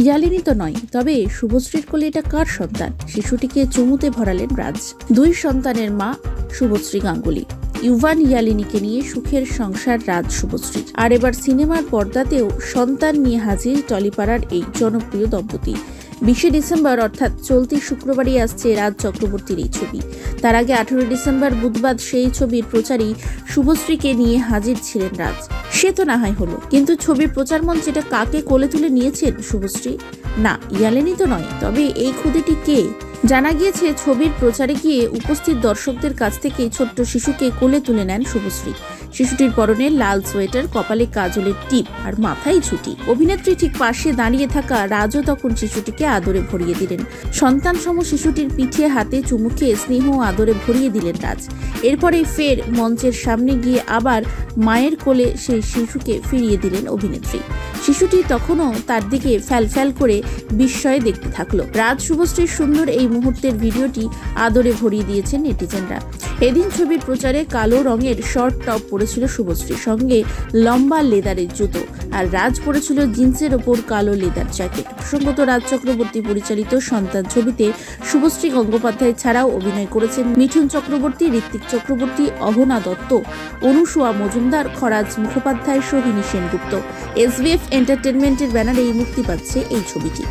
ইয়ালিনী তো নয়, তবে শুভশ্রীর কোলে এটা কার সন্তান? শিশুটিকে চুমুতে ভরালেন রাজ। দুই সন্তানের মা শুভশ্রী গাঙ্গুলি। ইউভান ইয়ালিনীকে নিয়ে সুখের সংসার রাজ শুভশ্রী। আর এবার সিনেমার পর্দাতেও সন্তান নিয়ে হাজির টলিপাড়ার এই জনপ্রিয় দম্পতি। 20 ডিসেম্বর অর্থাৎ চলতি শুক্রবারই আসছে রাজ চক্রবর্তীর এই ছবি। তার আগে 18 ডিসেম্বর বুধবার সেই ছবির প্রচারই শুভশ্রীকে নিয়ে হাজির ছিলেন রাজ। সে তো না হয় হলো, কিন্তু ছবির প্রচার মঞ্চেটা কাকে কোলে তুলে নিয়েছেন শুভশ্রী? না, ইয়ালিনী তো নয়, তবে এই খুদেটি কে? জানা গিয়েছে ছবির প্রচারে গিয়ে উপস্থিত দর্শকদের কাছ থেকে ছোট্ট শিশুকে কোলে তুলে নেন শুভশ্রী। শিশুটির পরনে লাল সোয়েটার, কপালে কাজলের টিপ আর মাথায় ঝুঁটি। অভিনেত্রী ঠিক পাশে দাঁড়িয়ে থাকা রাজও তখন শিশুটিকে আদরে ভরিয়ে দিলেন। সন্তান সম শিশুটির পিঠে হাতে চুমু খেয়ে স্নেহ আদরে ভরিয়ে দিলেন রাজ। এরপরে ফের মঞ্চের সামনে গিয়ে আবার মায়ের কোলে সেই শিশুকে ফিরিয়ে দিলেন অভিনেত্রী। শিশুটি তখনও তার দিকে ফ্যাল করে বিস্ময়ে দেখতে থাকলো। রাজ শুভশ্রীর সুন্দর এই মুহূর্তের ভিডিওটি আদরে ভরিয়ে দিয়েছেন নেটিজেনরা। এদিন ছবির প্রচারে কালো রঙের শর্ট টপ পরেছিল শুভশ্রী, সঙ্গে লম্বা লেদারের জুতো, আর রাজ পরেছিল জিন্সের ওপর কালো লেদার জ্যাকেট। প্রসঙ্গত, রাজ চক্রবর্তী পরিচালিত সন্তান ছবিতে শুভশ্রী গঙ্গোপাধ্যায় ছাড়াও অভিনয় করেছেন মিঠুন চক্রবর্তী, ঋত্বিক চক্রবর্তী, অহনা দত্ত, অনুসুয়া মজুমদার, খরাজ মুখোপাধ্যায়, সোহিনী সেনগুপ্ত। SVF এন্টারটেনমেন্টের ব্যানারে মুক্তি পাচ্ছে এই ছবিটি।